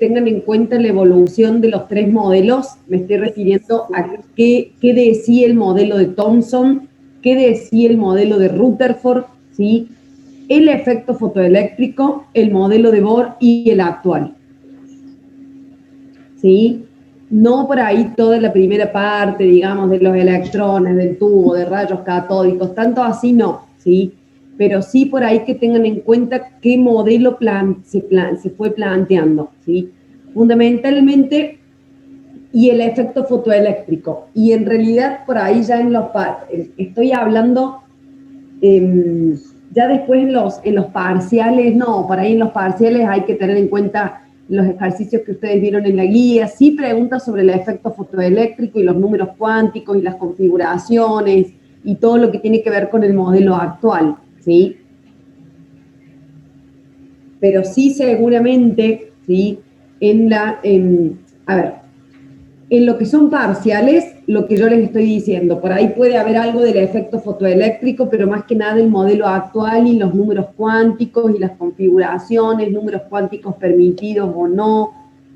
tengan en cuenta la evolución de los tres modelos. Me estoy refiriendo a qué decía el modelo de Thomson, qué decía el modelo de Rutherford, ¿sí? El efecto fotoeléctrico, el modelo de Bohr y el actual, ¿sí? No por ahí toda la primera parte, digamos, de los electrones, del tubo, de rayos catódicos, tanto así no, ¿sí? Pero sí por ahí que tengan en cuenta qué modelo se fue planteando, ¿sí? Fundamentalmente, y el efecto fotoeléctrico. Y en realidad por ahí ya estoy hablando, ya después en los parciales, no, por ahí en los parciales hay que tener en cuenta los ejercicios que ustedes vieron en la guía, sí preguntas sobre el efecto fotoeléctrico y los números cuánticos y las configuraciones y todo lo que tiene que ver con el modelo actual, ¿sí? Pero sí seguramente, ¿sí? A ver, en lo que son parciales, lo que yo les estoy diciendo, por ahí puede haber algo del efecto fotoeléctrico, pero más que nada el modelo actual y los números cuánticos y las configuraciones, números cuánticos permitidos o no,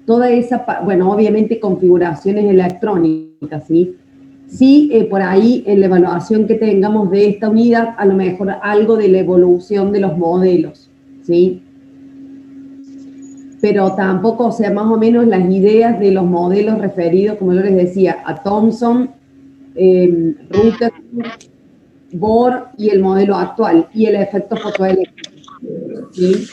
toda esa, bueno, obviamente configuraciones electrónicas, ¿sí? Sí, por ahí en la evaluación que tengamos de esta unidad, a lo mejor algo de la evolución de los modelos, ¿sí? Pero tampoco, o sea, más o menos las ideas de los modelos referidos, como yo les decía, a Thomson, Rutherford, Bohr y el modelo actual, y el efecto fotoeléctrico, ¿sí?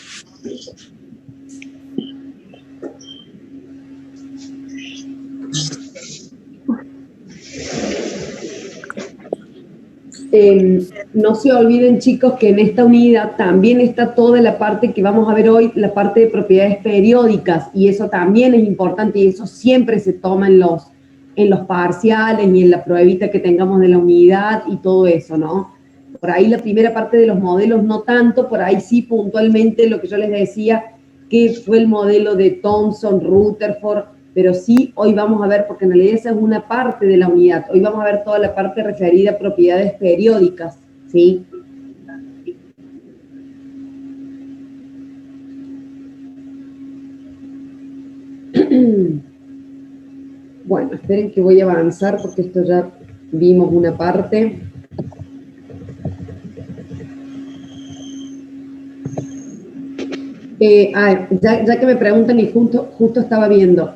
No se olviden, chicos, que en esta unidad también está toda la parte que vamos a ver hoy, la parte de propiedades periódicas, y eso también es importante, y eso siempre se toma en los parciales y en la pruebita que tengamos de la unidad y todo eso, ¿no? Por ahí la primera parte de los modelos no tanto, por ahí sí puntualmente lo que yo les decía, que fue el modelo de Thomson, Rutherford, pero sí hoy vamos a ver, porque en realidad esa es una parte de la unidad, hoy vamos a ver toda la parte referida a propiedades periódicas, ¿sí? Bueno, esperen que voy a avanzar porque esto ya vimos una parte. Ya que me preguntan y justo estaba viendo.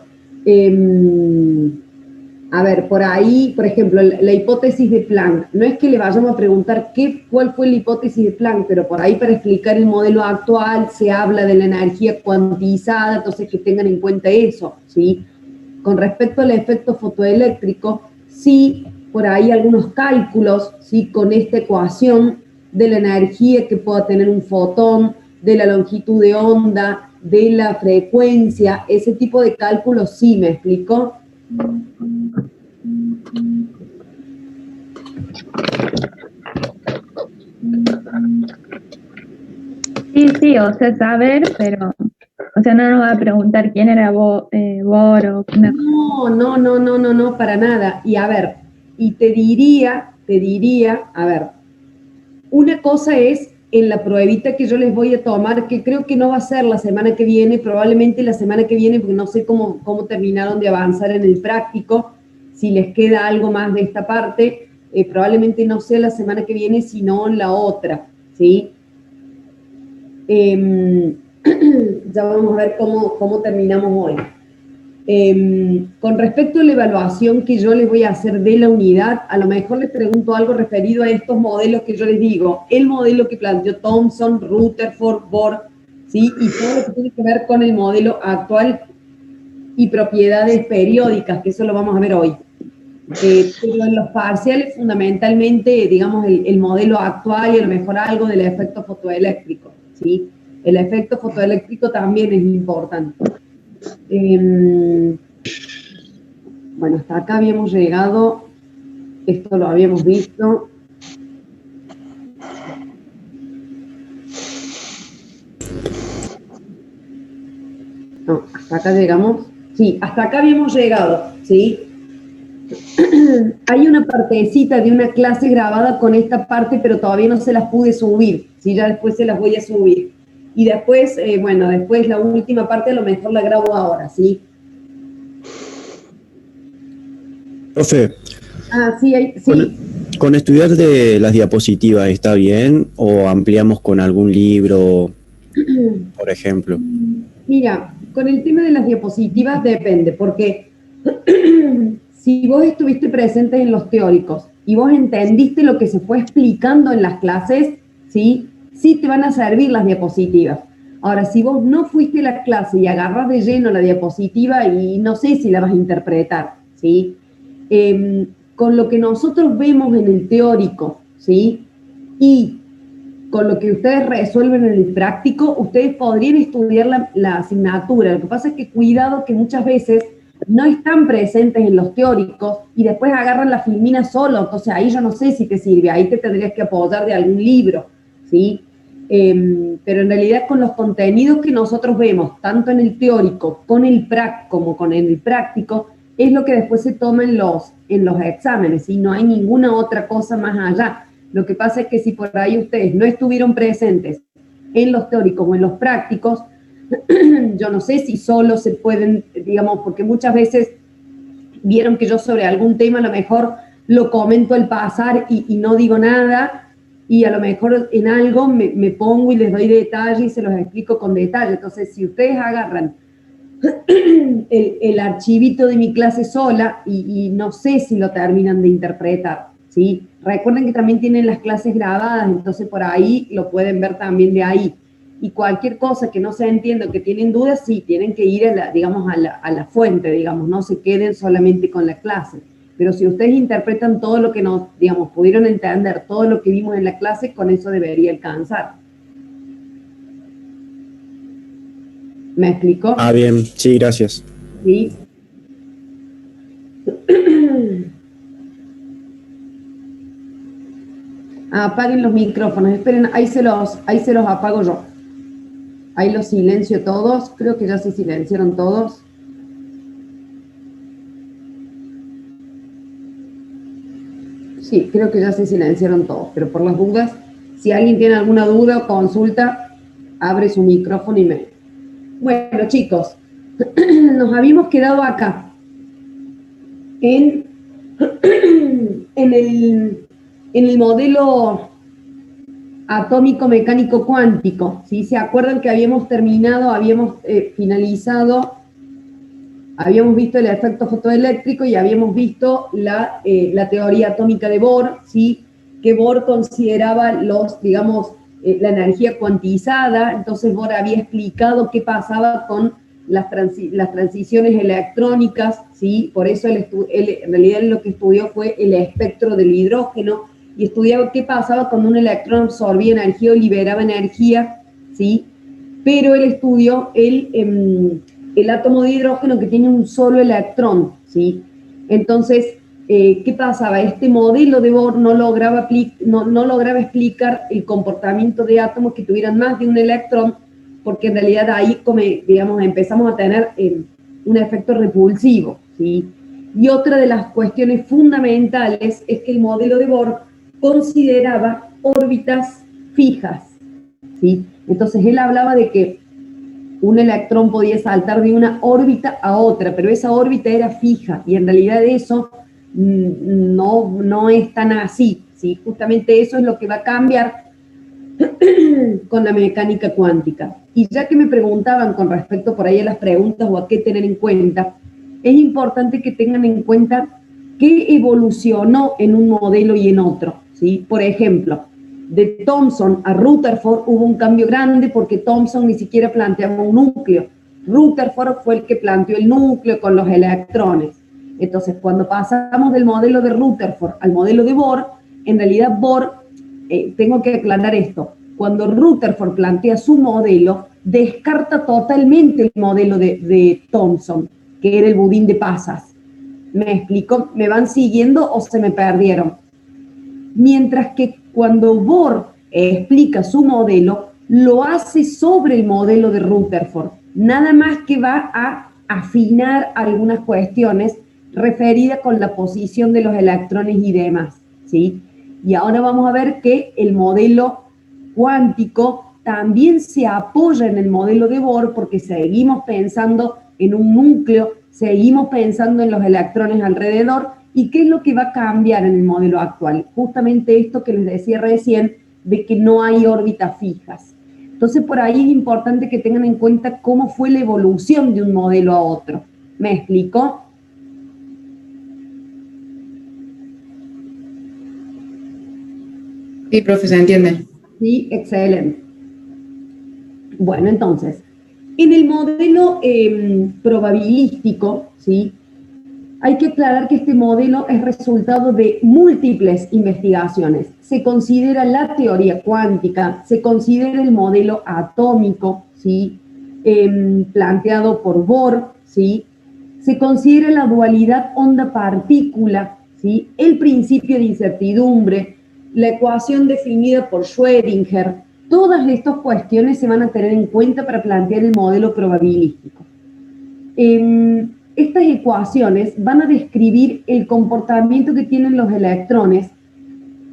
A ver, por ahí, por ejemplo, la hipótesis de Planck. No es que le vayamos a preguntar cuál fue la hipótesis de Planck, pero por ahí para explicar el modelo actual se habla de la energía cuantizada, entonces que tengan en cuenta eso, ¿sí? Con respecto al efecto fotoeléctrico, sí, por ahí algunos cálculos, ¿sí? Con esta ecuación de la energía que pueda tener un fotón, de la longitud de onda, de la frecuencia, ese tipo de cálculos sí, ¿me explico? Sí, o sea, saber, pero, o sea, no nos va a preguntar quién era Bohr o quién era... No, para nada. Y a ver, y te diría, a ver, una cosa es en la pruebita que yo les voy a tomar, que creo que no va a ser la semana que viene, probablemente la semana que viene, porque no sé cómo terminaron de avanzar en el práctico, si les queda algo más de esta parte, probablemente no sea la semana que viene, sino la otra, ¿sí? Ya vamos a ver cómo terminamos hoy. Con respecto a la evaluación que yo les voy a hacer de la unidad, a lo mejor les pregunto algo referido a estos modelos que yo les digo. El modelo que planteó Thomson, Rutherford, Bohr, ¿sí? Y todo lo que tiene que ver con el modelo actual y propiedades periódicas, que eso lo vamos a ver hoy. Pero en los parciales, fundamentalmente, digamos, el modelo actual y a lo mejor algo del efecto fotoeléctrico, ¿sí? El efecto fotoeléctrico también es importante. Bueno, hasta acá habíamos llegado, esto lo habíamos visto. No, hasta acá llegamos. Sí, hasta acá habíamos llegado, ¿sí? Hay una partecita de una clase grabada con esta parte, pero todavía no se las pude subir, ¿sí? Ya después se las voy a subir. Y después, bueno, después la última parte a lo mejor la grabo ahora, ¿sí? Profe, Sí, sí. con estudiar de las diapositivas, ¿está bien? ¿O ampliamos con algún libro, por ejemplo? Mira, con el tema de las diapositivas depende, porque si vos estuviste presente en los teóricos y vos entendiste lo que se fue explicando en las clases, ¿sí? Sí te van a servir las diapositivas. Ahora, si vos no fuiste a la clase y agarras de lleno la diapositiva y no sé si la vas a interpretar, ¿sí? Con lo que nosotros vemos en el teórico, ¿sí? Y con lo que ustedes resuelven en el práctico, ustedes podrían estudiar la asignatura. Lo que pasa es que cuidado que muchas veces no están presentes en los teóricos y después agarran la filmina solo, entonces ahí yo no sé si te sirve, ahí te tendrías que apoyar de algún libro, ¿sí? Pero en realidad con los contenidos que nosotros vemos, tanto en el teórico como con el práctico, es lo que después se toma en los exámenes, y no hay ninguna otra cosa más allá. Lo que pasa es que si por ahí ustedes no estuvieron presentes en los teóricos o en los prácticos, yo no sé si solo se pueden, digamos, porque muchas veces vieron que yo sobre algún tema a lo mejor lo comento al pasar y no digo nada, y a lo mejor en algo me pongo y les doy detalle y se los explico con detalle. Entonces, si ustedes agarran el archivito de mi clase sola y no sé si lo terminan de interpretar, ¿sí? Recuerden que también tienen las clases grabadas, entonces por ahí lo pueden ver también de ahí. Y cualquier cosa que no se entienda, que tienen dudas, sí, tienen que ir digamos, a la fuente, digamos, no se queden solamente con la clase. Pero si ustedes interpretan todo lo que nos, digamos, pudieron entender, todo lo que vimos en la clase, con eso debería alcanzar. ¿Me explicó? Bien, sí, gracias. Sí. Apaguen los micrófonos, esperen, ahí se los apago yo. Ahí los silencio todos, creo que ya se silenciaron todos. Sí, creo que ya se silenciaron todos, pero por las dudas, si alguien tiene alguna duda o consulta, abre su micrófono y me... Bueno, chicos, nos habíamos quedado acá, en el modelo atómico mecánico cuántico, ¿sí? ¿Se acuerdan que habíamos terminado, habíamos finalizado, habíamos visto el efecto fotoeléctrico y habíamos visto la teoría atómica de Bohr, ¿sí? Que Bohr consideraba digamos, la energía cuantizada? Entonces Bohr había explicado qué pasaba con las transiciones electrónicas, ¿sí? Por eso él en realidad lo que estudió fue el espectro del hidrógeno, y estudiaba qué pasaba cuando un electrón absorbía energía o liberaba energía, ¿sí? Pero él estudió el átomo de hidrógeno que tiene un solo electrón, ¿sí? Entonces, ¿qué pasaba? Este modelo de Bohr no lograba explicar el comportamiento de átomos que tuvieran más de un electrón, porque en realidad ahí, digamos, empezamos a tener un efecto repulsivo, ¿sí? Y otra de las cuestiones fundamentales es que el modelo de Bohr consideraba órbitas fijas, ¿sí? Entonces él hablaba de que un electrón podía saltar de una órbita a otra, pero esa órbita era fija, y en realidad eso no es tan así, ¿sí? Justamente eso es lo que va a cambiar con la mecánica cuántica. Y ya que me preguntaban con respecto por ahí a las preguntas o a qué tener en cuenta, es importante que tengan en cuenta qué evolucionó en un modelo y en otro, ¿sí? Por ejemplo, de Thomson a Rutherford hubo un cambio grande porque Thomson ni siquiera planteaba un núcleo. Rutherford fue el que planteó el núcleo con los electrones. Entonces, cuando pasamos del modelo de Rutherford al modelo de Bohr, en realidad Bohr, tengo que aclarar esto, cuando Rutherford plantea su modelo, descarta totalmente el modelo de Thomson, que era el budín de pasas. ¿Me explico? ¿Me van siguiendo o se me perdieron? Mientras que cuando Bohr explica su modelo, lo hace sobre el modelo de Rutherford, nada más que va a afinar algunas cuestiones referidas con la posición de los electrones y demás, ¿sí? Y ahora vamos a ver que el modelo cuántico también se apoya en el modelo de Bohr porque seguimos pensando en un núcleo, seguimos pensando en los electrones alrededor. ¿Y qué es lo que va a cambiar en el modelo actual? Justamente esto que les decía recién, de que no hay órbitas fijas. Entonces, por ahí es importante que tengan en cuenta cómo fue la evolución de un modelo a otro. ¿Me explico? Sí, profe, se entiende. Sí, excelente. Bueno, entonces, en el modelo probabilístico, ¿sí? Hay que aclarar que este modelo es resultado de múltiples investigaciones. Se considera la teoría cuántica, se considera el modelo atómico, ¿sí? Planteado por Bohr, ¿sí? Se considera la dualidad onda-partícula, ¿sí? El principio de incertidumbre, la ecuación definida por Schrödinger. Todas estas cuestiones se van a tener en cuenta para plantear el modelo probabilístico. Estas ecuaciones van a describir el comportamiento que tienen los electrones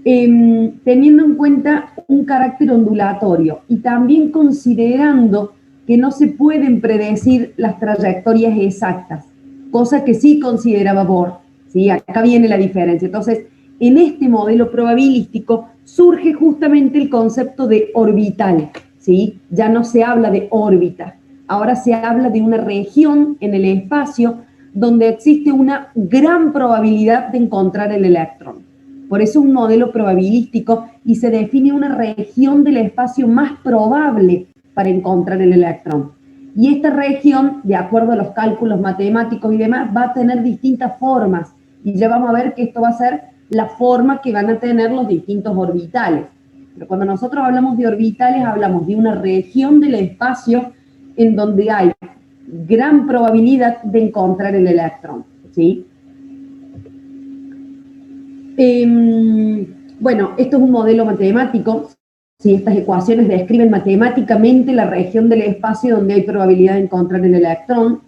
teniendo en cuenta un carácter ondulatorio y también considerando que no se pueden predecir las trayectorias exactas, cosa que sí consideraba Bohr, ¿sí? Acá viene la diferencia. Entonces, en este modelo probabilístico surge justamente el concepto de orbital, ¿sí? Ya no se habla de órbita, ahora se habla de una región en el espacio donde existe una gran probabilidad de encontrar el electrón. Por eso es un modelo probabilístico y se define una región del espacio más probable para encontrar el electrón. Y esta región, de acuerdo a los cálculos matemáticos y demás, va a tener distintas formas. Y ya vamos a ver que esto va a ser la forma que van a tener los distintos orbitales. Pero cuando nosotros hablamos de orbitales, hablamos de una región del espacio en donde hay gran probabilidad de encontrar el electrón, ¿sí? Bueno, esto es un modelo matemático. ¿Sí? Estas ecuaciones describen matemáticamente la región del espacio donde hay probabilidad de encontrar el electrón.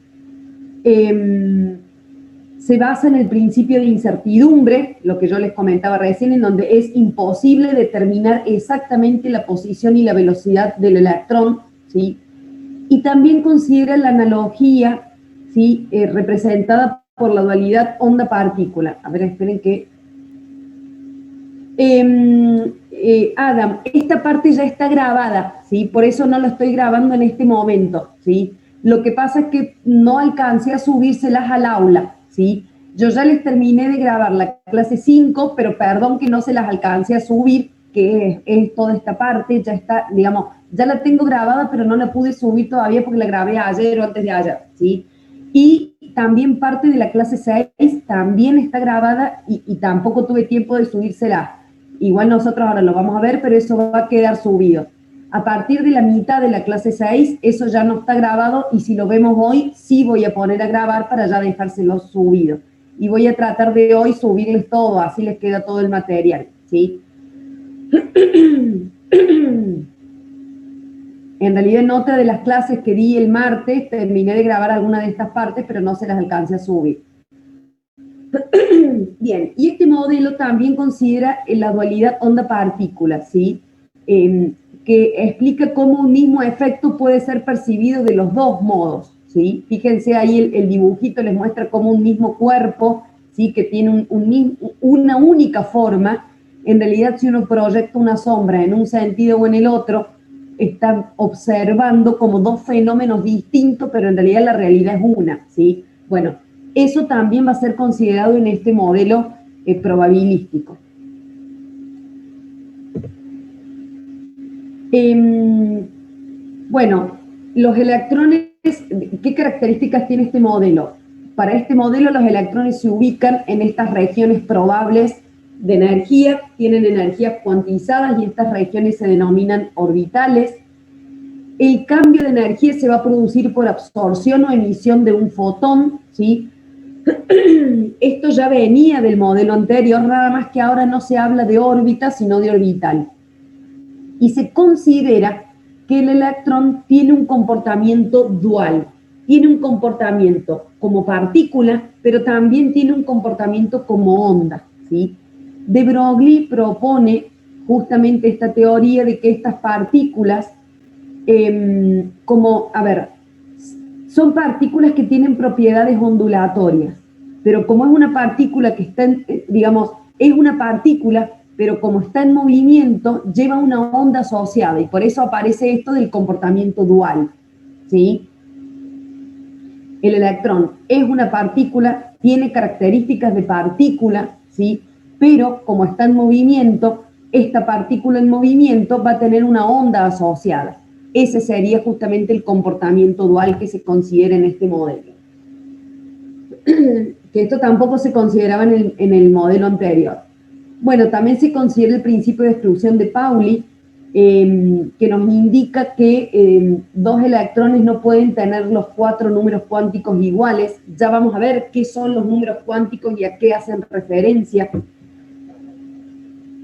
Se basa en el principio de incertidumbre, lo que yo les comentaba recién, en donde es imposible determinar exactamente la posición y la velocidad del electrón, ¿sí? Y también considera la analogía, ¿sí? Representada por la dualidad onda-partícula. A ver, esperen que... Adam, esta parte ya está grabada, ¿sí? Por eso no la estoy grabando en este momento, ¿sí? Lo que pasa es que no alcancé a subírselas al aula, ¿sí? Yo ya les terminé de grabar la clase 5, pero perdón que no se las alcancé a subir, que es toda esta parte, ya está, digamos, ya la tengo grabada, pero no la pude subir todavía porque la grabé ayer o antes de ayer, ¿sí? Y también parte de la clase 6 también está grabada y tampoco tuve tiempo de subírsela. Igual nosotros ahora lo vamos a ver, pero eso va a quedar subido. A partir de la mitad de la clase 6, eso ya no está grabado y si lo vemos hoy, sí voy a poner a grabar para ya dejárselo subido. Y voy a tratar de hoy subirles todo, así les queda todo el material, ¿sí? En realidad, en otra de las clases que di el martes, terminé de grabar alguna de estas partes, pero no se las alcancé a subir. Bien, y este modelo también considera la dualidad onda-partícula, ¿sí? Que explica cómo un mismo efecto puede ser percibido de los dos modos, ¿sí? Fíjense ahí el dibujito les muestra cómo un mismo cuerpo, ¿sí? Que tiene una única forma, en realidad si uno proyecta una sombra en un sentido o en el otro, está observando como dos fenómenos distintos, pero en realidad la realidad es una, ¿sí? Bueno, eso también va a ser considerado en este modelo probabilístico. Bueno, los electrones, ¿qué características tiene este modelo? Para este modelo los electrones se ubican en estas regiones probables de energía, tienen energías cuantizadas y estas regiones se denominan orbitales. El cambio de energía se va a producir por absorción o emisión de un fotón, ¿sí? Esto ya venía del modelo anterior, nada más que ahora no se habla de órbita, sino de orbital. Y se considera que el electrón tiene un comportamiento dual. Tiene un comportamiento como partícula, pero también tiene un comportamiento como onda, ¿sí? De Broglie propone justamente esta teoría de que estas partículas como, a ver, son partículas que tienen propiedades ondulatorias, pero como es una partícula que está, digamos, es una partícula, pero como está en movimiento, lleva una onda asociada, y por eso aparece esto del comportamiento dual, ¿sí? El electrón es una partícula, tiene características de partícula, ¿sí? Pero como está en movimiento, esta partícula en movimiento va a tener una onda asociada. Ese sería justamente el comportamiento dual que se considera en este modelo. Que esto tampoco se consideraba en el modelo anterior. Bueno, también se considera el principio de exclusión de Pauli, que nos indica que dos electrones no pueden tener los 4 números cuánticos iguales. Ya vamos a ver qué son los números cuánticos y a qué hacen referencia.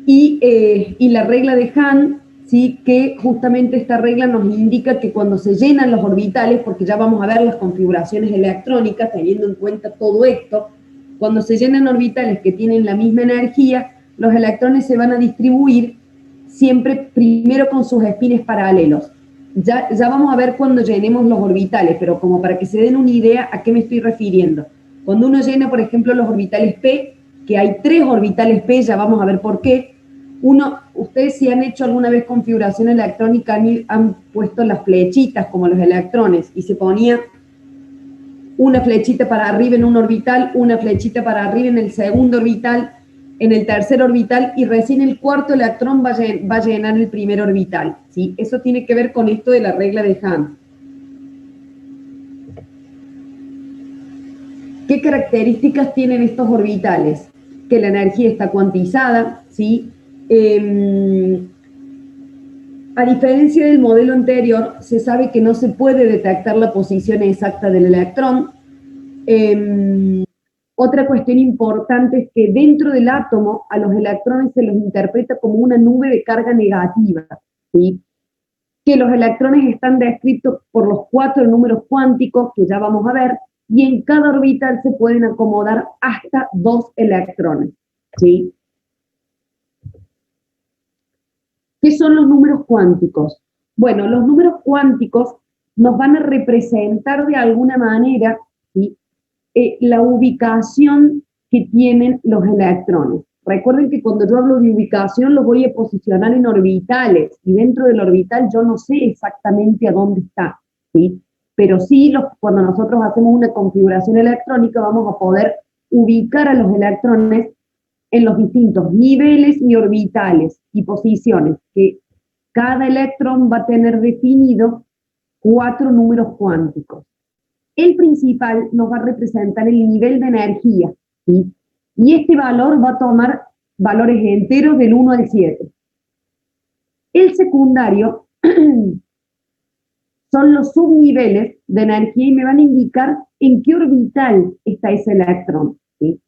Y la regla de Hahn, ¿sí? Que justamente esta regla nos indica que cuando se llenan los orbitales, porque ya vamos a ver las configuraciones electrónicas teniendo en cuenta todo esto, cuando se llenan orbitales que tienen la misma energía, los electrones se van a distribuir siempre primero con sus espines paralelos. Ya vamos a ver cuando llenemos los orbitales, pero como para que se den una idea a qué me estoy refiriendo. Cuando uno llena, por ejemplo, los orbitales P, que hay 3 orbitales P, ya vamos a ver por qué. Ustedes si han hecho alguna vez configuración electrónica, han puesto las flechitas como los electrones, y se ponía una flechita para arriba en un orbital, una flechita para arriba en el segundo orbital, en el tercer orbital, y recién el cuarto electrón va a llenar el primer orbital, ¿sí? Eso tiene que ver con esto de la regla de Hahn. ¿Qué características tienen estos orbitales? Que la energía está cuantizada, ¿sí? A diferencia del modelo anterior, se sabe que no se puede detectar la posición exacta del electrón. Otra cuestión importante es que dentro del átomo a los electrones se los interpreta como una nube de carga negativa, ¿sí? Que los electrones están descritos por los 4 números cuánticos, que ya vamos a ver, y en cada orbital se pueden acomodar hasta 2 electrones, ¿sí? ¿Qué son los números cuánticos? Bueno, los números cuánticos nos van a representar de alguna manera, ¿sí? La ubicación que tienen los electrones. Recuerden que cuando yo hablo de ubicación los voy a posicionar en orbitales, y dentro del orbital yo no sé exactamente a dónde está, ¿sí? Pero sí, cuando nosotros hacemos una configuración electrónica vamos a poder ubicar a los electrones en los distintos niveles y orbitales y posiciones, que cada electrón va a tener definido 4 números cuánticos. El principal nos va a representar el nivel de energía, ¿sí? Y este valor va a tomar valores enteros del 1 al 7. El secundario son los subniveles de energía y me van a indicar en qué orbital está ese electrón, ¿sí?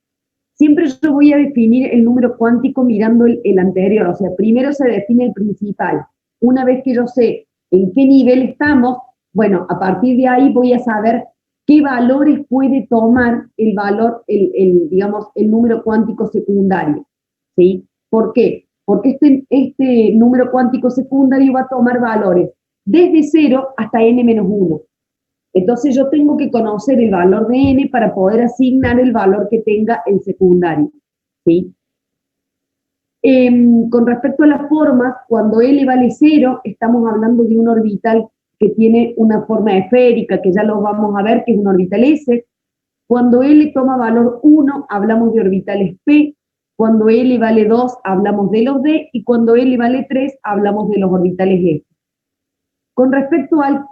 Siempre yo voy a definir el número cuántico mirando el anterior, o sea, primero se define el principal. Una vez que yo sé en qué nivel estamos, bueno, a partir de ahí voy a saber qué valores puede tomar el valor, digamos, el número cuántico secundario, ¿sí? ¿Por qué? Porque este número cuántico secundario va a tomar valores desde 0 hasta n-1. Entonces yo tengo que conocer el valor de n para poder asignar el valor que tenga el secundario, ¿sí? Con respecto a las formas, cuando L vale 0, estamos hablando de un orbital que tiene una forma esférica, que ya lo vamos a ver, que es un orbital S. Cuando L toma valor 1, hablamos de orbitales P. Cuando L vale 2, hablamos de los D. Y cuando L vale 3, hablamos de los orbitales S. Con respecto al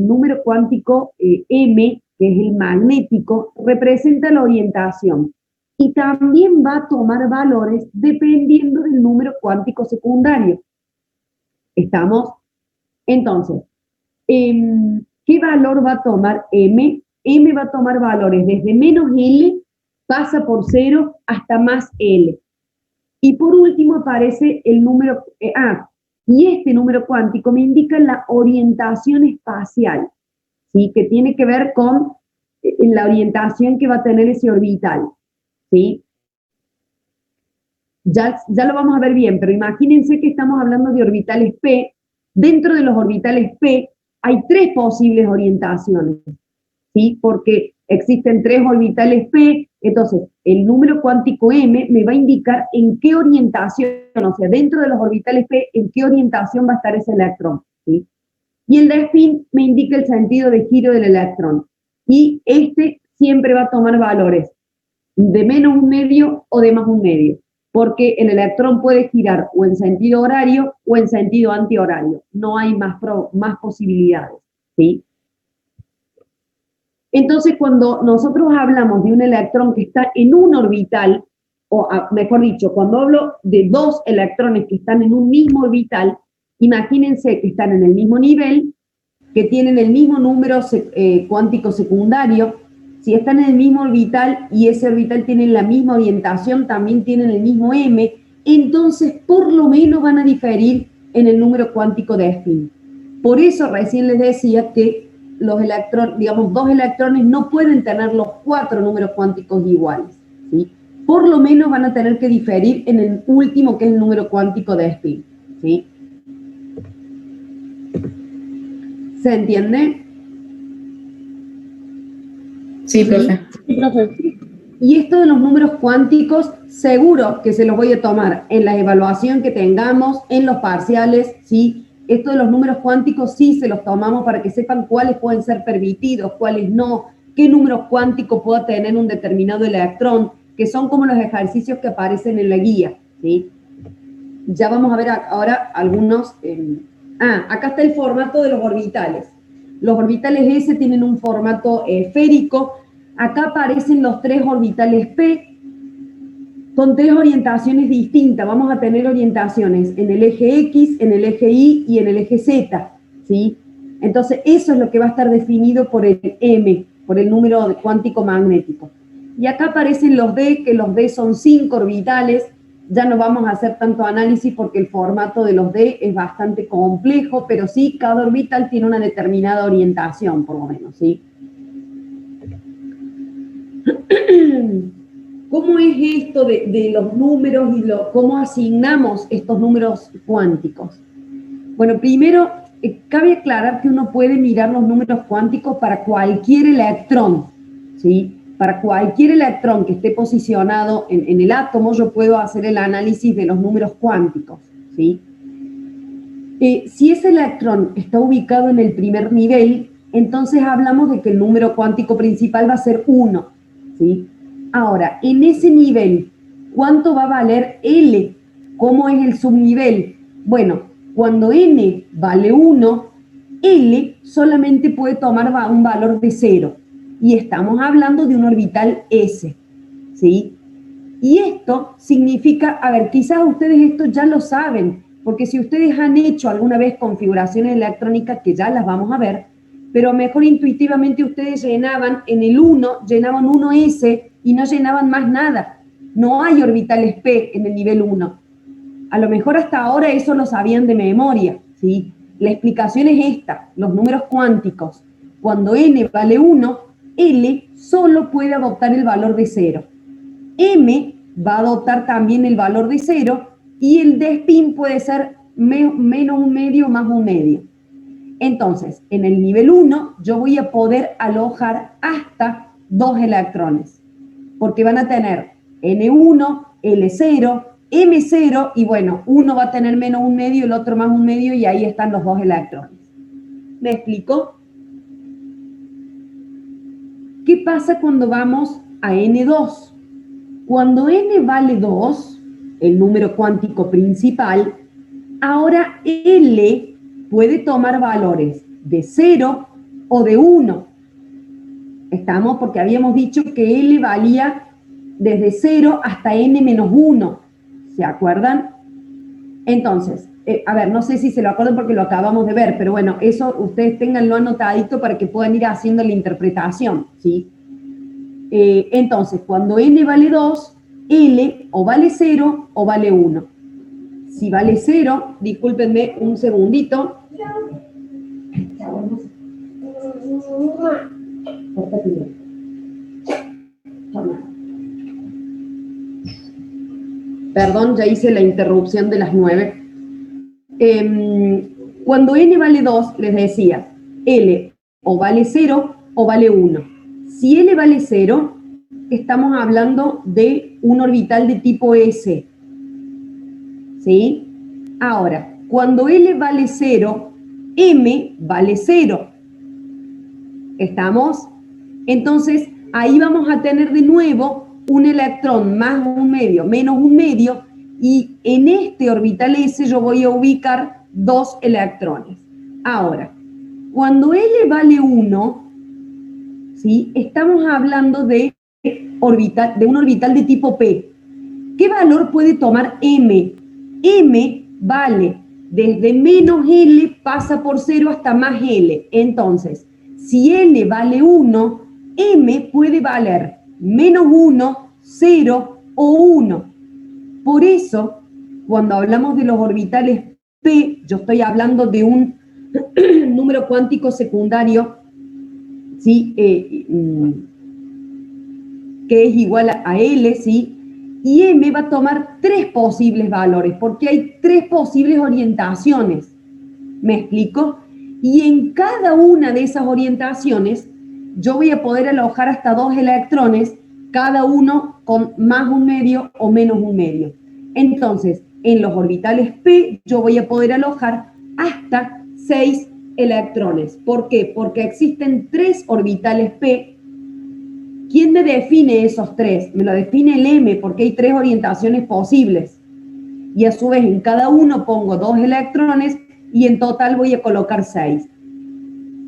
número cuántico M, que es el magnético, representa la orientación. Y también va a tomar valores dependiendo del número cuántico secundario. ¿Estamos? Entonces, ¿qué valor va a tomar M? M va a tomar valores desde menos L, pasa por 0 hasta más L. Y por último aparece el número y este número cuántico me indica la orientación espacial, ¿sí? Que tiene que ver con la orientación que va a tener ese orbital, ¿sí? Ya lo vamos a ver bien, pero imagínense que estamos hablando de orbitales P, dentro de los orbitales p hay 3 posibles orientaciones, ¿sí? Porque existen 3 orbitales p, entonces el número cuántico m me va a indicar en qué orientación, o sea, dentro de los orbitales p, en qué orientación va a estar ese electrón, ¿sí? Y el de spin me indica el sentido de giro del electrón. Y este siempre va a tomar valores de menos un medio o de más un medio, porque el electrón puede girar o en sentido horario o en sentido antihorario. No hay más posibilidades, ¿sí? Entonces, cuando nosotros hablamos de un electrón que está en un orbital, o mejor dicho, cuando hablo de 2 electrones que están en un mismo orbital, imagínense que están en el mismo nivel, que tienen el mismo número cuántico secundario. Si están en el mismo orbital y ese orbital tiene la misma orientación, también tienen el mismo m, entonces por lo menos van a diferir en el número cuántico de spin. Por eso recién les decía que los electrones, digamos, 2 electrones no pueden tener los 4 números cuánticos iguales, ¿sí? Por lo menos van a tener que diferir en el último, que es el número cuántico de spin, ¿sí? ¿Se entiende? Sí, profe. Sí, profe. Y esto de los números cuánticos, seguro que se los voy a tomar en la evaluación que tengamos, en los parciales, ¿sí? Esto de los números cuánticos sí se los tomamos para que sepan cuáles pueden ser permitidos, cuáles no, qué números cuánticos puede tener un determinado electrón, que son como los ejercicios que aparecen en la guía, ¿sí? Ya vamos a ver ahora algunos. Acá está el formato de los orbitales. Los orbitales S tienen un formato esférico. Acá aparecen los 3 orbitales P con 3 orientaciones distintas. Vamos a tener orientaciones en el eje X, en el eje Y y en el eje Z, ¿sí? Entonces eso es lo que va a estar definido por el M, por el número cuántico magnético. Y acá aparecen los D, que los D son 5 orbitales. Ya no vamos a hacer tanto análisis porque el formato de los D es bastante complejo, pero sí, cada orbital tiene una determinada orientación, por lo menos, ¿sí? ¿Cómo es esto de los números y cómo asignamos estos números cuánticos? Bueno, primero, cabe aclarar que uno puede mirar los números cuánticos para cualquier electrón, ¿sí? Para cualquier electrón que esté posicionado en el átomo, yo puedo hacer el análisis de los números cuánticos, ¿sí? Si ese electrón está ubicado en el primer nivel, entonces hablamos de que el número cuántico principal va a ser 1, ¿sí? Ahora, en ese nivel, ¿cuánto va a valer L? ¿Cómo es el subnivel? Bueno, cuando N vale 1, L solamente puede tomar un valor de 0. Y estamos hablando de un orbital S, ¿sí? Y esto significa, a ver, quizás ustedes esto ya lo saben, porque si ustedes han hecho alguna vez configuraciones electrónicas, que ya las vamos a ver, pero mejor intuitivamente ustedes llenaban en el 1, llenaban 1S y no llenaban más nada. No hay orbitales P en el nivel 1. A lo mejor hasta ahora eso lo sabían de memoria, ¿sí? La explicación es esta, los números cuánticos. Cuando N vale 1, L solo puede adoptar el valor de 0. M va a adoptar también el valor de 0 y el de spin puede ser menos un medio más un medio. Entonces, en el nivel 1 yo voy a poder alojar hasta 2 electrones, porque van a tener N1, L0, M0 y bueno, uno va a tener menos un medio, el otro más un medio y ahí están los 2 electrones. ¿Me explico? ¿Qué pasa cuando vamos a N2? Cuando N vale 2, el número cuántico principal, ahora L puede tomar valores de 0 o de 1. Estamos porque habíamos dicho que L valía desde 0 hasta N menos 1. ¿Se acuerdan? Entonces, a ver, no sé si se lo acuerdan porque lo acabamos de ver, pero bueno, eso ustedes ténganlo anotadito para que puedan ir haciendo la interpretación, ¿sí? Entonces, cuando N vale 2, L o vale 0 o vale 1. Si vale 0, discúlpenme un segundito. Perdón, ya hice la interrupción de las 9. Cuando n vale 2, les decía, L o vale 0 o vale 1. Si L vale 0, estamos hablando de un orbital de tipo S. ¿Sí? Ahora, cuando L vale 0, M vale 0. ¿Estamos? Entonces, ahí vamos a tener de nuevo un electrón más un medio, menos un medio, y en este orbital S yo voy a ubicar 2 electrones. Ahora, cuando L vale 1, ¿sí? Estamos hablando de un orbital de tipo P. ¿Qué valor puede tomar M? M vale desde menos L, pasa por 0 hasta más L. Entonces, si L vale 1, M puede valer menos 1, 0 o 1. Por eso, cuando hablamos de los orbitales P, yo estoy hablando de un número cuántico secundario, ¿sí? Que es igual a L, ¿sí? Y M va a tomar 3 posibles valores, porque hay 3 posibles orientaciones. ¿Me explico? Y en cada una de esas orientaciones, yo voy a poder alojar hasta 2 electrones, cada uno con más un medio o menos un medio. Entonces, en los orbitales P, yo voy a poder alojar hasta 6 electrones. ¿Por qué? Porque existen 3 orbitales P. ¿Quién me define esos 3? Me lo define el M, porque hay 3 orientaciones posibles. Y a su vez, en cada uno pongo 2 electrones y en total voy a colocar 6.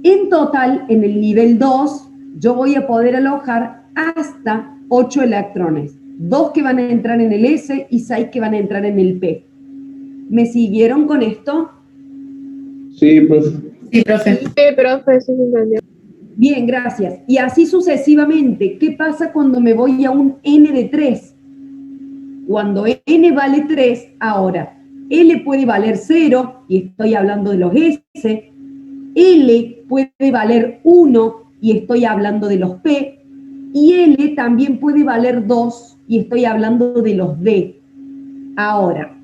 En total, en el nivel 2, yo voy a poder alojar hasta 8 electrones. 2 que van a entrar en el S y 6 que van a entrar en el P. ¿Me siguieron con esto? Sí, profe. Sí, profe. Sí, profe, sí se entendió. Bien, gracias. Y así sucesivamente. ¿Qué pasa cuando me voy a un N de 3? Cuando N vale 3, ahora L puede valer 0, y estoy hablando de los S. L puede valer 1, y estoy hablando de los P. Y L también puede valer 2, y estoy hablando de los D. Ahora,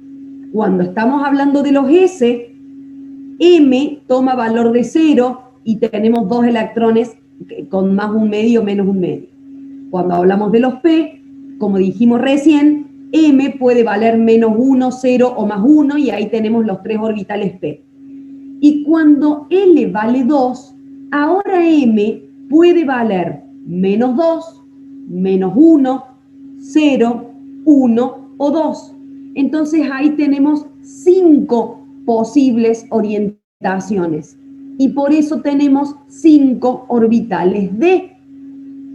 cuando estamos hablando de los S, M toma valor de 0 y tenemos 2 electrones con más un medio, menos un medio. Cuando hablamos de los P, como dijimos recién, M puede valer menos 1, 0 o más 1 y ahí tenemos los 3 orbitales P. Y cuando L vale 2, ahora M puede valer menos 2, menos 1, 0, 1 o 2. Entonces ahí tenemos 5 posibles orientaciones. Y por eso tenemos 5 orbitales D,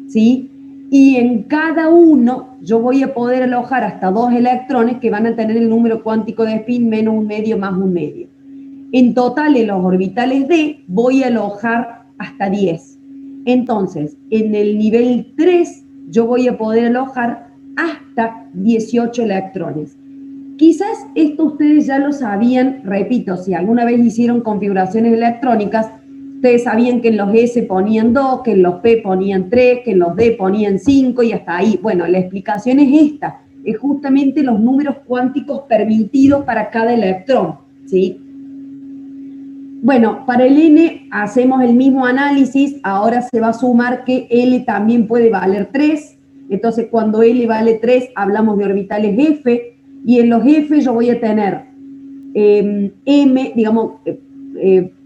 ¿sí? Y en cada uno yo voy a poder alojar hasta 2 electrones que van a tener el número cuántico de spin menos un medio más un medio. En total, en los orbitales D voy a alojar hasta 10. Entonces, en el nivel 3 yo voy a poder alojar hasta 18 electrones. Quizás esto ustedes ya lo sabían, repito, si alguna vez hicieron configuraciones electrónicas, ustedes sabían que en los S ponían 2, que en los P ponían 3, que en los D ponían 5 y hasta ahí. Bueno, la explicación es esta, es justamente los números cuánticos permitidos para cada electrón, ¿sí? Bueno, para el N hacemos el mismo análisis, ahora se va a sumar que L también puede valer 3, entonces cuando L vale 3 hablamos de orbitales F, y en los F yo voy a tener M, digamos,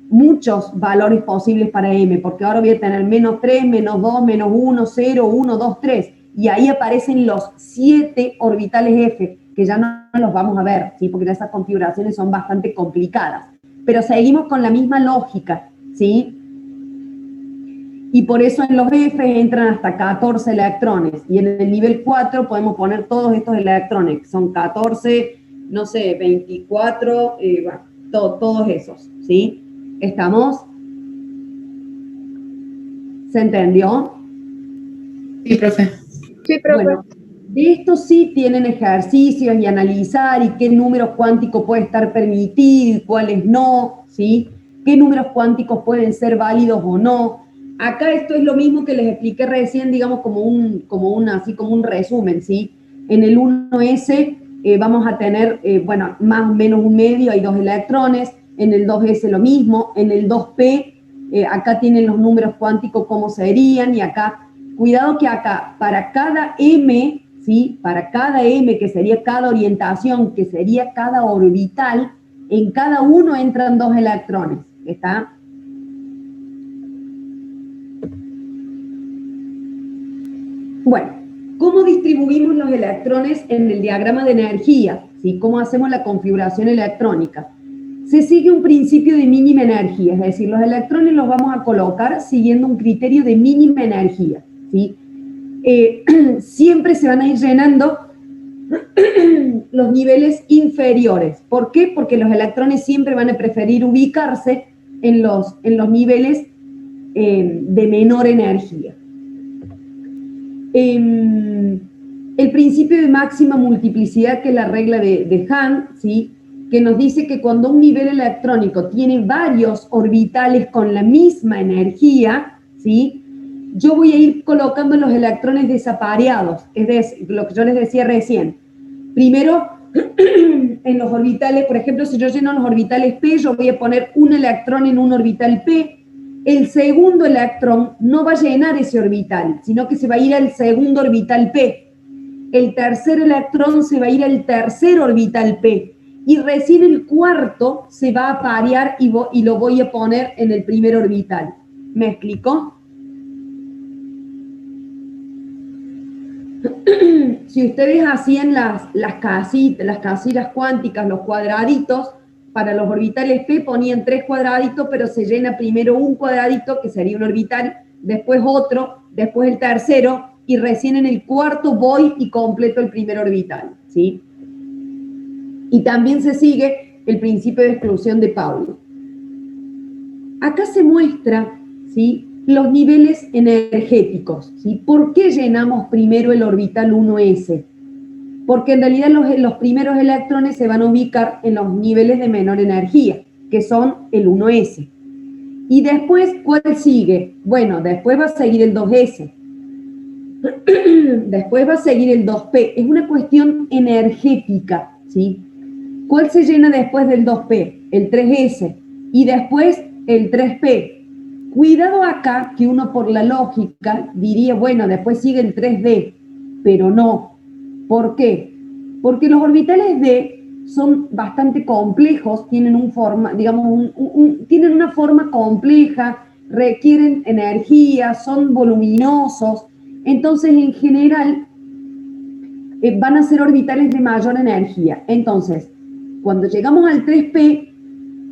muchos valores posibles para M, porque ahora voy a tener menos 3, menos 2, menos 1, 0, 1, 2, 3, y ahí aparecen los 7 orbitales F, que ya no los vamos a ver, ¿sí? Porque esas configuraciones son bastante complicadas. Pero seguimos con la misma lógica, ¿sí? Y por eso en los F entran hasta 14 electrones. Y en el nivel 4 podemos poner todos estos electrones, que son 14, no sé, 24, bueno, todos esos, ¿sí? ¿Estamos? ¿Se entendió? Sí, profe. Sí, profe. Bueno, de esto sí tienen ejercicios y analizar y qué números cuánticos puede estar permitido y cuáles no, ¿sí? Qué números cuánticos pueden ser válidos o no. Acá esto es lo mismo que les expliqué recién, digamos, como un resumen, ¿sí? En el 1S vamos a tener, bueno, más o menos un medio, hay 2 electrones. en el 2S lo mismo, en el 2P, acá tienen los números cuánticos cómo serían, y acá, cuidado que acá, para cada M, ¿sí? Para cada M, que sería cada orientación, que sería cada orbital, en cada uno entran 2 electrones, ¿está? Bueno, ¿cómo distribuimos los electrones en el diagrama de energía? ¿Sí? ¿Cómo hacemos la configuración electrónica? Se sigue un principio de mínima energía, es decir, los electrones los vamos a colocar siguiendo un criterio de mínima energía, ¿sí? Siempre se van a ir llenando los niveles inferiores. ¿Por qué? Porque los electrones siempre van a preferir ubicarse en los niveles de menor energía. El principio de máxima multiplicidad, que es la regla de Hahn, ¿sí? Que nos dice que cuando un nivel electrónico tiene varios orbitales con la misma energía, ¿sí? Yo voy a ir colocando los electrones desapareados, es decir, lo que yo les decía recién. Primero, en los orbitales, por ejemplo, si yo lleno los orbitales P, yo voy a poner un electrón en un orbital P. El segundo electrón no va a llenar ese orbital, sino que se va a ir al segundo orbital P. El tercer electrón se va a ir al tercer orbital P. Y recién el cuarto se va a parear y lo voy a poner en el primer orbital. ¿Me explicó? Si ustedes hacían las casillas cuánticas, los cuadraditos, para los orbitales P ponían 3 cuadraditos, pero se llena primero un cuadradito, que sería un orbital, después otro, después el tercero, y recién en el cuarto voy y completo el primer orbital, ¿sí? Y también se sigue el principio de exclusión de Pauli. Acá se muestra, ¿sí?, los niveles energéticos, ¿sí? ¿Por qué llenamos primero el orbital 1s? Porque en realidad los primeros electrones se van a ubicar en los niveles de menor energía, que son el 1s. Y después, ¿cuál sigue? Bueno, después va a seguir el 2s. Después va a seguir el 2p. Es una cuestión energética, ¿sí? ¿Cuál se llena después del 2p? El 3s. Y después el 3p. Cuidado acá, que uno por la lógica diría, bueno, después sigue el 3d, pero no. ¿Por qué? Porque los orbitales D son bastante complejos, tienen tienen una forma compleja, requieren energía, son voluminosos, entonces en general van a ser orbitales de mayor energía. Entonces, cuando llegamos al 3p,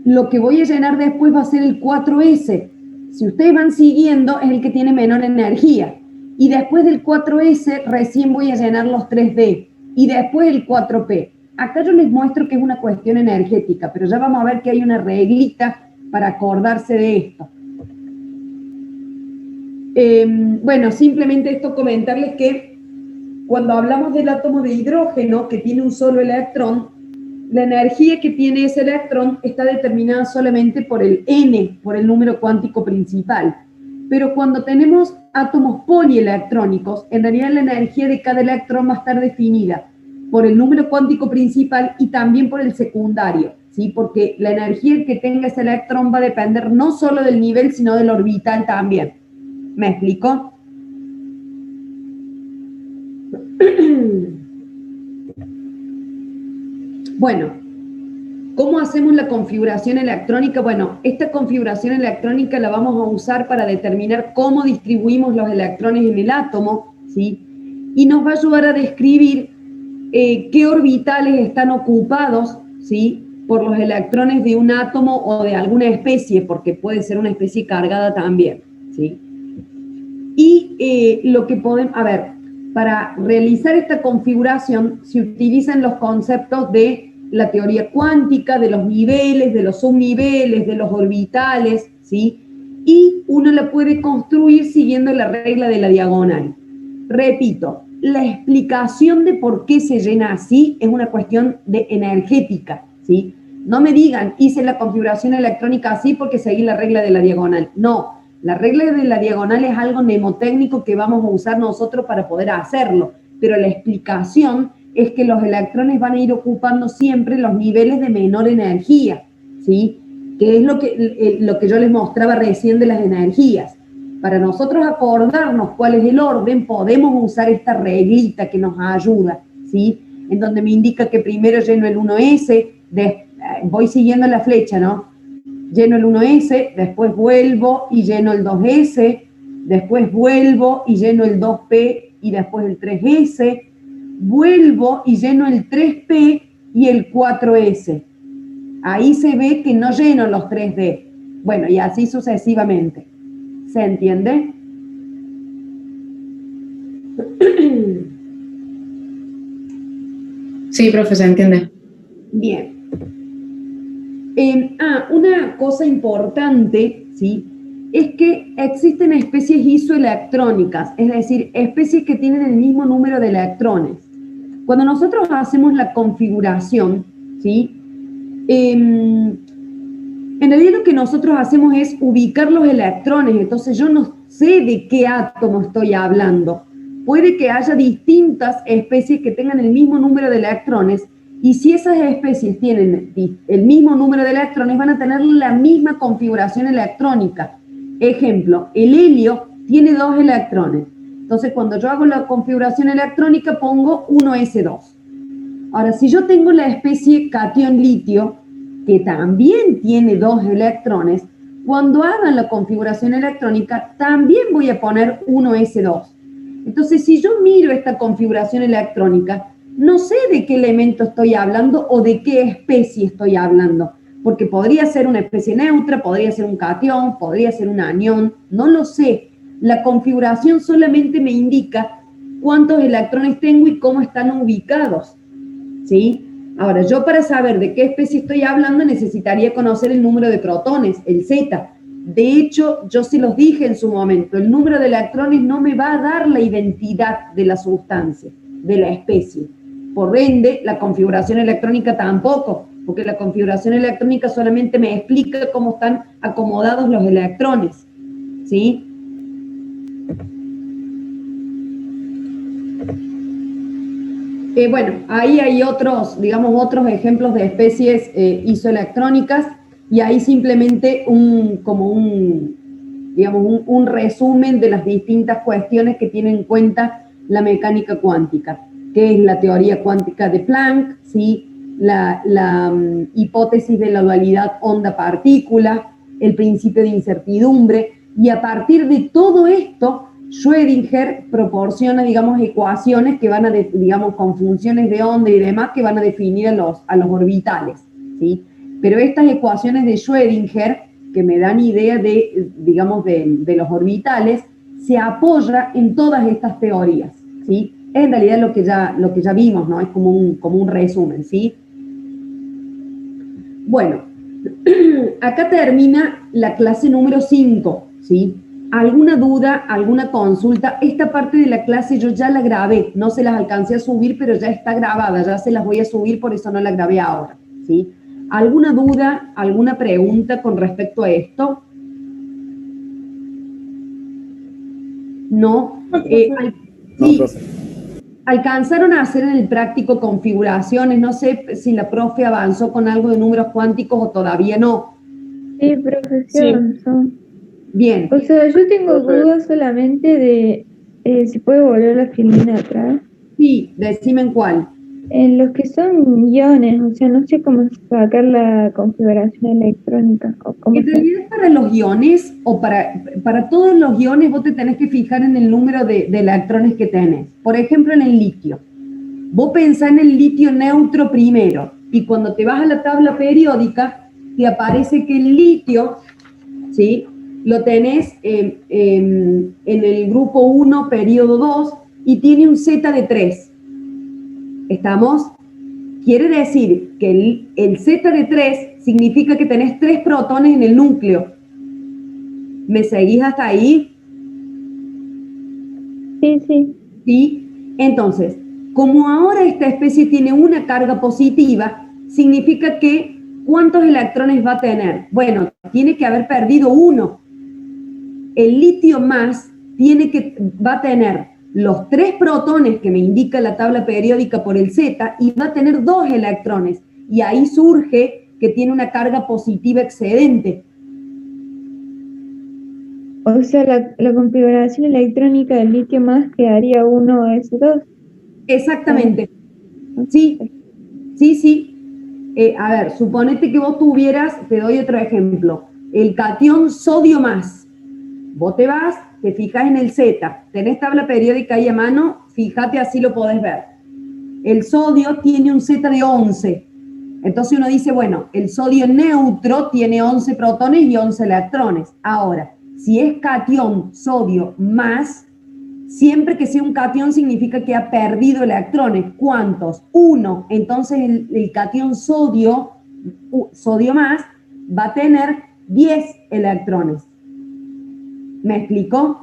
lo que voy a llenar después va a ser el 4s. Si ustedes van siguiendo, es el que tiene menor energía. Y después del 4s, recién voy a llenar los 3d. Y después el 4p. Acá yo les muestro que es una cuestión energética, pero ya vamos a ver que hay una reglita para acordarse de esto. Bueno, simplemente esto comentarles que cuando hablamos del átomo de hidrógeno, que tiene un solo electrón, la energía que tiene ese electrón está determinada solamente por el n, por el número cuántico principal. Pero cuando tenemos átomos polielectrónicos, en realidad la energía de cada electrón va a estar definida por el número cuántico principal y también por el secundario, ¿sí? Porque la energía que tenga ese electrón va a depender no solo del nivel, sino del orbital también. ¿Me explico? Bueno, ¿cómo hacemos la configuración electrónica? Bueno, esta configuración electrónica la vamos a usar para determinar cómo distribuimos los electrones en el átomo, ¿sí? Y nos va a ayudar a describir qué orbitales están ocupados, ¿sí?, por los electrones de un átomo o de alguna especie, porque puede ser una especie cargada también, ¿sí? Y lo que podemos, para realizar esta configuración se utilizan los conceptos de la teoría cuántica, de los niveles, de los subniveles, de los orbitales, ¿sí? Y uno la puede construir siguiendo la regla de la diagonal. Repito, la explicación de por qué se llena así es una cuestión de energética, ¿sí? No me digan, hice la configuración electrónica así porque seguí la regla de la diagonal. No, la regla de la diagonal es algo mnemotécnico que vamos a usar nosotros para poder hacerlo, pero la explicación es que los electrones van a ir ocupando siempre los niveles de menor energía, ¿sí? que es lo que yo les mostraba recién de las energías. Para nosotros acordarnos cuál es el orden, podemos usar esta reglita que nos ayuda, ¿sí? En donde me indica que primero lleno el 1S, voy siguiendo la flecha, ¿no? Lleno el 1S, después vuelvo y lleno el 2S, después vuelvo y lleno el 2P y después el 3S, vuelvo y lleno el 3P y el 4S. Ahí se ve que no lleno los 3D. Bueno, y así sucesivamente. ¿Se entiende? Sí, profe, se entiende. Bien. Una cosa importante, ¿sí? Es que existen especies isoelectrónicas, es decir, especies que tienen el mismo número de electrones. Cuando nosotros hacemos la configuración, ¿sí? En realidad lo que nosotros hacemos es ubicar los electrones, entonces yo no sé de qué átomo estoy hablando. Puede que haya distintas especies que tengan el mismo número de electrones, y si esas especies tienen el mismo número de electrones, van a tener la misma configuración electrónica. Ejemplo, el helio tiene 2 electrones. Entonces, cuando yo hago la configuración electrónica, pongo 1s2. Ahora, si yo tengo la especie catión litio, que también tiene 2 electrones, cuando hagan la configuración electrónica, también voy a poner 1s2. Entonces, si yo miro esta configuración electrónica, no sé de qué elemento estoy hablando o de qué especie estoy hablando, porque podría ser una especie neutra, podría ser un catión, podría ser un anión, no lo sé. La configuración solamente me indica cuántos electrones tengo y cómo están ubicados, ¿sí? Ahora, yo para saber de qué especie estoy hablando necesitaría conocer el número de protones, el Z. De hecho, yo se los dije en su momento, el número de electrones no me va a dar la identidad de la sustancia, de la especie. Por ende, la configuración electrónica tampoco, porque la configuración electrónica solamente me explica cómo están acomodados los electrones, ¿sí? Bueno, ahí hay otros ejemplos de especies isoelectrónicas, y ahí simplemente un resumen de las distintas cuestiones que tiene en cuenta la mecánica cuántica, que es la teoría cuántica de Planck, ¿sí? la hipótesis de la dualidad onda-partícula, el principio de incertidumbre, y a partir de todo esto, Schrödinger proporciona, ecuaciones que van a, con funciones de onda y demás, que van a definir a los orbitales, ¿sí? Pero estas ecuaciones de Schrödinger, que me dan idea de los orbitales, se apoya en todas estas teorías, ¿sí? Es en realidad lo que ya vimos, ¿no? Es como un resumen, ¿sí? Bueno, acá termina la clase número 5, ¿sí? ¿Alguna duda, alguna consulta? Esta parte de la clase yo ya la grabé, no se las alcancé a subir, pero ya está grabada, ya se las voy a subir, por eso no la grabé ahora, ¿sí? ¿Alguna duda, alguna pregunta con respecto a esto? No. Sí. ¿Alcanzaron a hacer en el práctico configuraciones? No sé si la profe avanzó con algo de números cuánticos o todavía no. Sí, profesor. Sí. Bien. O sea, yo tengo dudas solamente de si puedo volver la filmina atrás. Sí, decime en cuál. En los que son iones, o sea, no sé cómo sacar la configuración electrónica. O cómo en realidad para los iones, o para todos los iones, vos te tenés que fijar en el número de electrones que tenés. Por ejemplo, en el litio. Vos pensás en el litio neutro primero, y cuando te vas a la tabla periódica, te aparece que el litio, ¿sí?, lo tenés en el grupo 1, periodo 2, y tiene un Z de 3. ¿Estamos? Quiere decir que el Z de 3 significa que tenés 3 protones en el núcleo. ¿Me seguís hasta ahí? Sí, sí. ¿Sí? Entonces, como ahora esta especie tiene una carga positiva, significa que ¿cuántos electrones va a tener? Bueno, tiene que haber perdido 1. El litio más va a tener los 3 protones que me indica la tabla periódica por el Z, y va a tener 2 electrones. Y ahí surge que tiene una carga positiva excedente. O sea, la configuración electrónica del litio más quedaría 1s2. Exactamente. Sí, sí. A ver, suponete que vos tuvieras, te doy otro ejemplo, el catión sodio más. Vos te vas, te fijas en el Z, tenés tabla periódica ahí a mano, fíjate, así lo podés ver. El sodio tiene un Z de 11. Entonces uno dice, bueno, el sodio neutro tiene 11 protones y 11 electrones. Ahora, si es catión sodio más, siempre que sea un catión significa que ha perdido electrones. ¿Cuántos? 1. Entonces el catión sodio más va a tener 10 electrones. ¿Me explicó?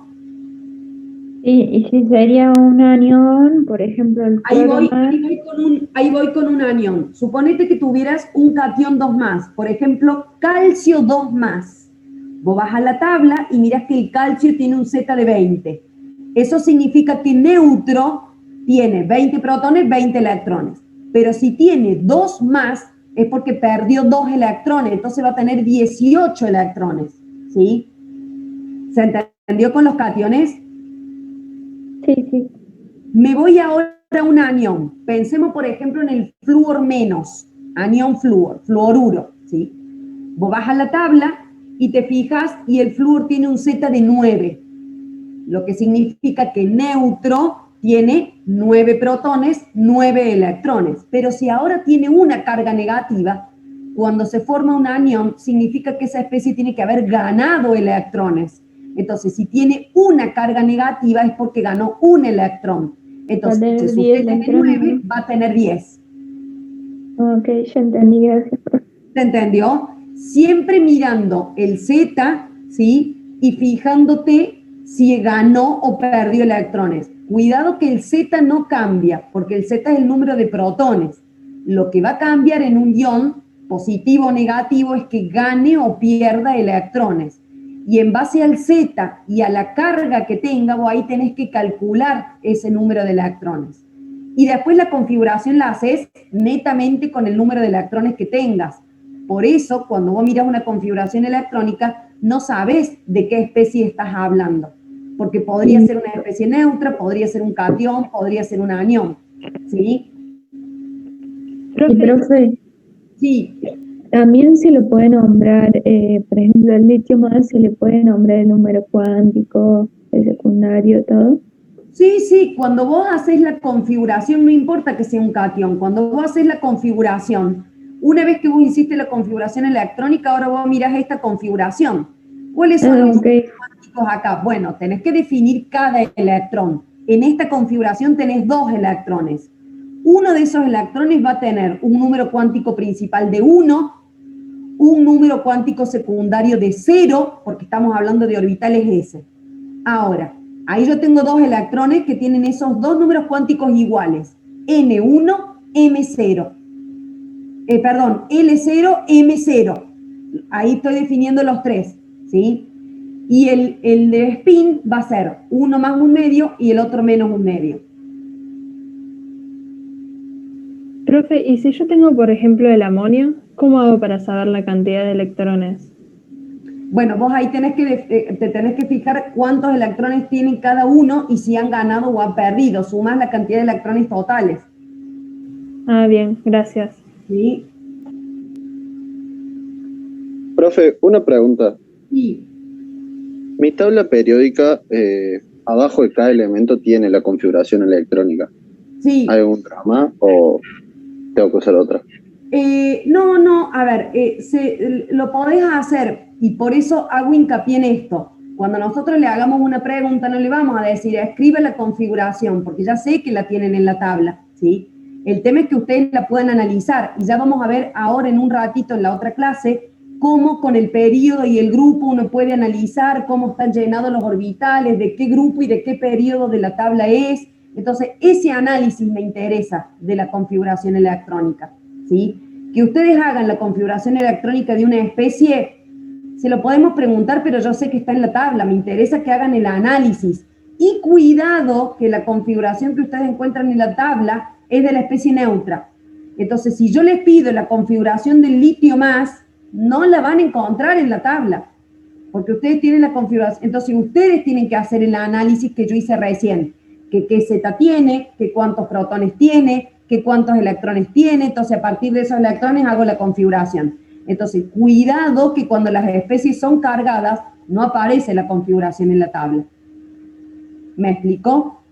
Sí, y si sería un anión, por ejemplo, el Ahí voy cloro con un anión. Suponete que tuvieras un catión 2 más, por ejemplo, calcio 2 más. Vos vas a la tabla y mirás que el calcio tiene un Z de 20. Eso significa que neutro tiene 20 protones, 20 electrones. Pero si tiene 2 más, es porque perdió 2 electrones, entonces va a tener 18 electrones. ¿Sí? ¿Se entendió con los cationes? Sí. Me voy ahora a un anión. Pensemos, por ejemplo, en el flúor menos, anión flúor, fluoruro, ¿sí? Vos vas a la tabla y te fijas y el flúor tiene un Z de 9, lo que significa que neutro tiene 9 protones, 9 electrones. Pero si ahora tiene una carga negativa, cuando se forma un anión, significa que esa especie tiene que haber ganado electrones. Entonces, si tiene una carga negativa es porque ganó un electrón. Entonces, si su Z es de 9, va a tener 10. Ok, ya entendí, gracias. ¿Se entendió? Siempre mirando el Z, ¿sí? Y fijándote si ganó o perdió electrones. Cuidado que el Z no cambia, porque el Z es el número de protones. Lo que va a cambiar en un ion, positivo o negativo, es que gane o pierda electrones. Y en base al Z y a la carga que tenga, vos ahí tenés que calcular ese número de electrones. Y después la configuración la haces netamente con el número de electrones que tengas. Por eso, cuando vos miras una configuración electrónica, no sabes de qué especie estás hablando. Porque podría ser una especie neutra, podría ser un catión, podría ser un anión. ¿Sí? Profe, sí. También se le puede nombrar, por ejemplo, el litio más, se le puede nombrar el número cuántico, el secundario, todo. Sí, cuando vos haces la configuración, no importa que sea un catión, cuando vos haces la configuración, una vez que vos hiciste la configuración electrónica, ahora vos mirás esta configuración. ¿Cuáles son los cuánticos acá? Bueno, tenés que definir cada electrón. En esta configuración tenés 2 electrones. Uno de esos electrones va a tener un número cuántico principal de 1, un número cuántico secundario de 0, porque estamos hablando de orbitales S. Ahora, ahí yo tengo 2 electrones que tienen esos 2 números cuánticos iguales, N1, M0. Perdón, L0, M0. Ahí estoy definiendo los 3, ¿sí? Y el de spin va a ser uno más un medio y el otro menos un medio. Profe, ¿y si yo tengo, por ejemplo, el amonio, cómo hago para saber la cantidad de electrones? Bueno, vos ahí te tenés que fijar cuántos electrones tienen cada uno y si han ganado o han perdido. Sumás la cantidad de electrones totales. Ah, bien, gracias. Sí. Profe, una pregunta. Sí. Mi tabla periódica, abajo de cada elemento tiene la configuración electrónica. Sí. ¿Hay algún drama o tengo que usar otra? No, a ver, lo podés hacer y por eso hago hincapié en esto. Cuando nosotros le hagamos una pregunta, no le vamos a decir, escribe la configuración, porque ya sé que la tienen en la tabla, ¿sí? El tema es que ustedes la puedan analizar y ya vamos a ver ahora en un ratito en la otra clase cómo con el periodo y el grupo uno puede analizar cómo están llenados los orbitales, de qué grupo y de qué periodo de la tabla es. Entonces, ese análisis me interesa de la configuración electrónica, ¿sí? Que ustedes hagan la configuración electrónica de una especie, se lo podemos preguntar, pero yo sé que está en la tabla, me interesa que hagan el análisis. Y cuidado que la configuración que ustedes encuentran en la tabla es de la especie neutra. Entonces, si yo les pido la configuración del litio más, no la van a encontrar en la tabla, porque ustedes tienen la configuración. Entonces, ustedes tienen que hacer el análisis que yo hice recién, que qué Z tiene, que cuántos protones tiene, que cuántos electrones tiene. Entonces, a partir de esos electrones hago la configuración. Entonces, cuidado que cuando las especies son cargadas, no aparece la configuración en la tabla. ¿Me explicó?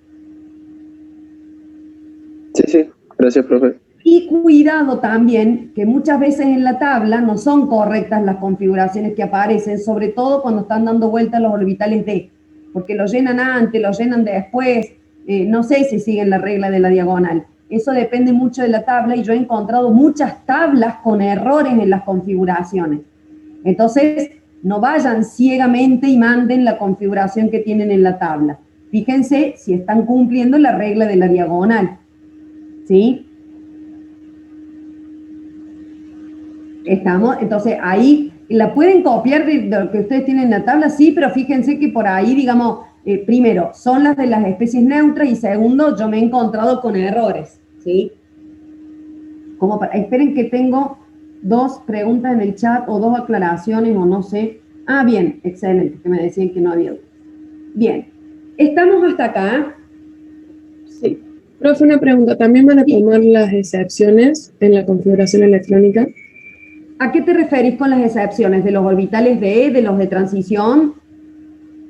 Sí, gracias, profe. Y cuidado también que muchas veces en la tabla no son correctas las configuraciones que aparecen, sobre todo cuando están dando vueltas los orbitales D, porque los llenan antes, los llenan después, no sé si siguen la regla de la diagonal. Eso depende mucho de la tabla y yo he encontrado muchas tablas con errores en las configuraciones. Entonces, no vayan ciegamente y manden la configuración que tienen en la tabla. Fíjense si están cumpliendo la regla de la diagonal. ¿Sí? Estamos, entonces ahí la pueden copiar de lo que ustedes tienen en la tabla, sí, pero fíjense que por ahí, digamos, primero, son las de las especies neutras y segundo, yo me he encontrado con errores, ¿sí? Esperen que tengo 2 preguntas en el chat o 2 aclaraciones o no sé. Ah, bien, excelente, que me decían que no había. Bien, estamos hasta acá. Sí. Profe, una pregunta. ¿También van a tomar las excepciones en la configuración electrónica? ¿A qué te referís con las excepciones? ¿De los orbitales de los de transición?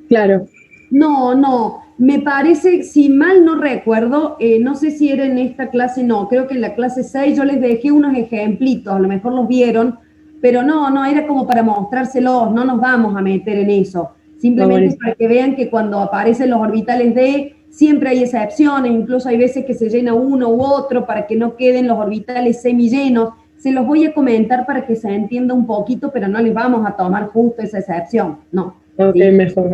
Claro. No, me parece, si mal no recuerdo, no sé si era en esta clase, no, creo que en la clase 6 yo les dejé unos ejemplitos, a lo mejor los vieron, pero no, era como para mostrárselos, no nos vamos a meter en eso, simplemente para que vean que cuando aparecen los orbitales D, siempre hay excepciones, incluso hay veces que se llena uno u otro para que no queden los orbitales semillenos. Se los voy a comentar para que se entienda un poquito, pero no les vamos a tomar justo esa excepción, no. Ok, ¿sí? Mejor.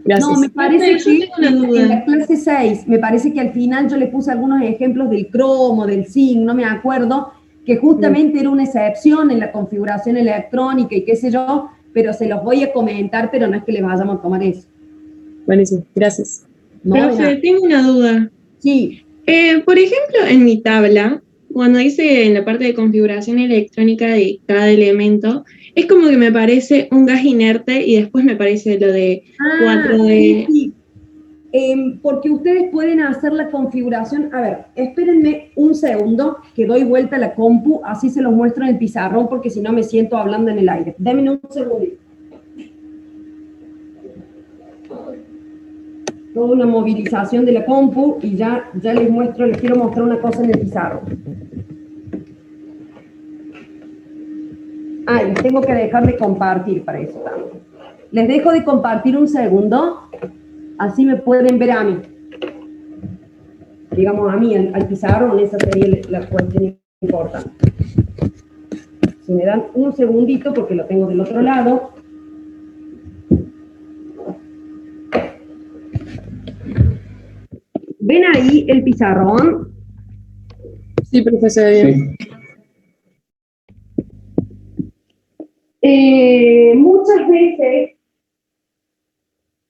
Gracias. No, me parece que en la clase 6, me parece que al final yo les puse algunos ejemplos del cromo, del zinc, no me acuerdo, que justamente era una excepción en la configuración electrónica y qué sé yo, pero se los voy a comentar, pero no es que les vayamos a tomar eso. Buenísimo, gracias. No, Profe, tengo una duda. Sí. Por ejemplo, en mi tabla, cuando dice en la parte de configuración electrónica de cada elemento, es como que me parece un gas inerte y después me parece lo de 4D. Sí. Porque ustedes pueden hacer la configuración. A ver, espérenme un segundo que doy vuelta a la compu, así se los muestro en el pizarrón, porque si no me siento hablando en el aire. Denme un segundito. Toda una movilización de la compu y ya les quiero mostrar una cosa en el pizarro. Les tengo que dejar de compartir para eso también. Les dejo de compartir un segundo, así me pueden ver a mí. Digamos a mí, al pizarrón, esa sería la cuestión importante. Si me dan un segundito, porque lo tengo del otro lado. ¿Ven ahí el pizarrón? Sí, profesor. Sí. Muchas veces,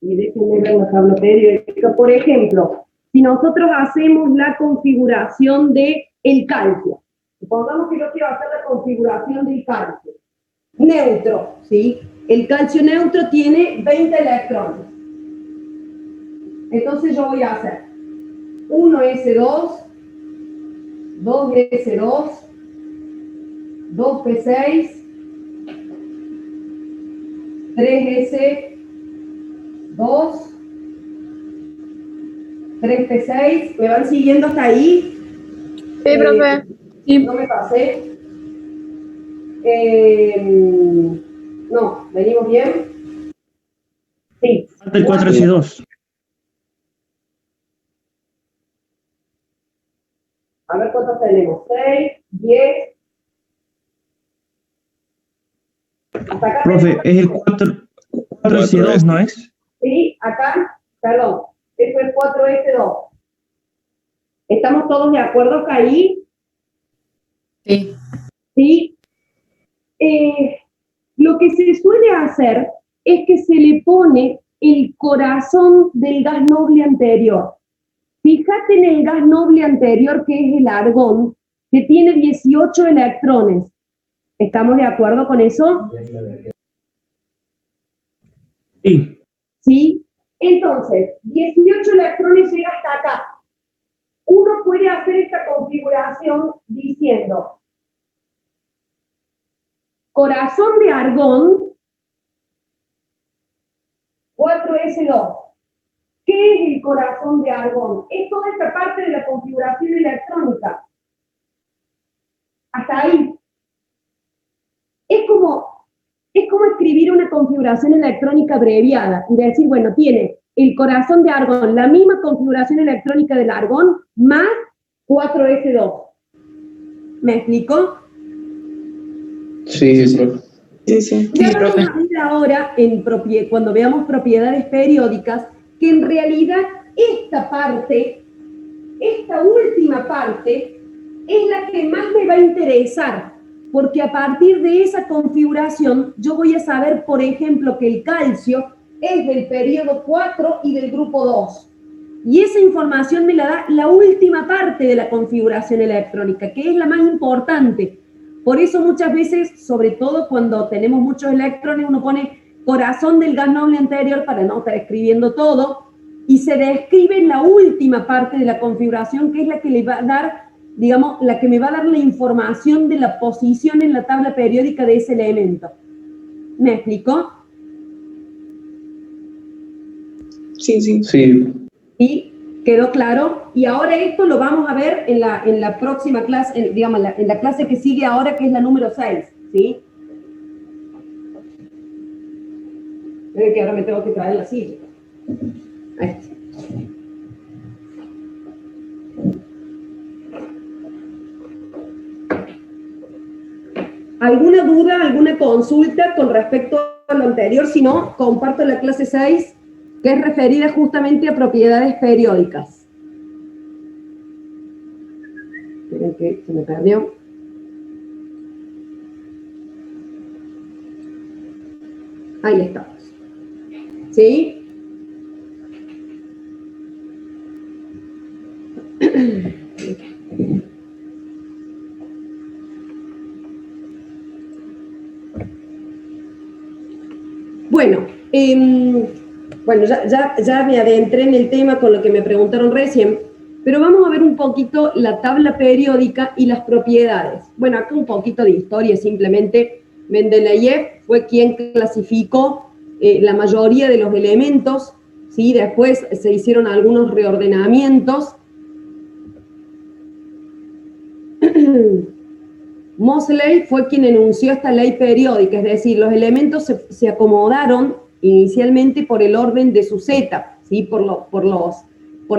y déjenme ver la tabla periódica, por ejemplo, si nosotros hacemos la configuración del calcio, supongamos que yo quiero hacer la configuración del calcio neutro, ¿sí? El calcio neutro tiene 20 electrones. Entonces yo voy a hacer 1s2, 2s2, 2p6, 3s2, 3p6. ¿Me van siguiendo hasta ahí? Sí, profe. Sí. No me pasé. No, ¿venimos bien? Sí. Falta el 4S2. A ver cuántos tenemos. 6, 10. Hasta acá. Profe, es el 4S2, ¿no es? Sí, acá, perdón. Esto es 4S2. ¿Estamos todos de acuerdo acá ahí? Sí. Sí. Lo que se suele hacer es que se le pone el corazón del gas noble anterior. Fíjate en el gas noble anterior, que es el argón, que tiene 18 electrones. ¿Estamos de acuerdo con eso? Sí. ¿Sí? Entonces, 18 electrones llega hasta acá. Uno puede hacer esta configuración diciendo corazón de argón 4s2. ¿Qué es el corazón de argón? Es toda esta parte de la configuración electrónica. Hasta ahí. Es como escribir una configuración electrónica abreviada y decir, bueno, tiene el corazón de argón, la misma configuración electrónica del argón, más 4s2. ¿Me explico? Sí, profe. Sí. Ya vamos a ver ahora, cuando veamos propiedades periódicas, que en realidad esta parte, esta última parte, es la que más me va a interesar, porque a partir de esa configuración yo voy a saber, por ejemplo, que el calcio es del periodo 4 y del grupo 2. Y esa información me la da la última parte de la configuración electrónica, que es la más importante. Por eso muchas veces, sobre todo cuando tenemos muchos electrones, uno pone corazón del gas noble anterior para no estar escribiendo todo, y se describe la última parte de la configuración, que es la que le va a dar, digamos, la que me va a dar la información de la posición en la tabla periódica de ese elemento. ¿Me explico? Sí. Sí. ¿Y quedó claro? Y ahora esto lo vamos a ver en la próxima clase, digamos, en la clase que sigue ahora, que es la número 6, ¿sí? Miren que ahora me tengo que traer la silla. Ahí está. ¿Alguna duda, alguna consulta con respecto a lo anterior? Si no, comparto la clase 6, que es referida justamente a propiedades periódicas. Miren que se me perdió. Ahí estamos. ¿Sí? Bueno, ya me adentré en el tema con lo que me preguntaron recién, pero vamos a ver un poquito la tabla periódica y las propiedades. Bueno, acá un poquito de historia, simplemente Mendeleev fue quien clasificó la mayoría de los elementos, ¿sí? Después se hicieron algunos reordenamientos. Moseley fue quien enunció esta ley periódica, es decir, los elementos se acomodaron inicialmente por el orden de su zeta, ¿sí? por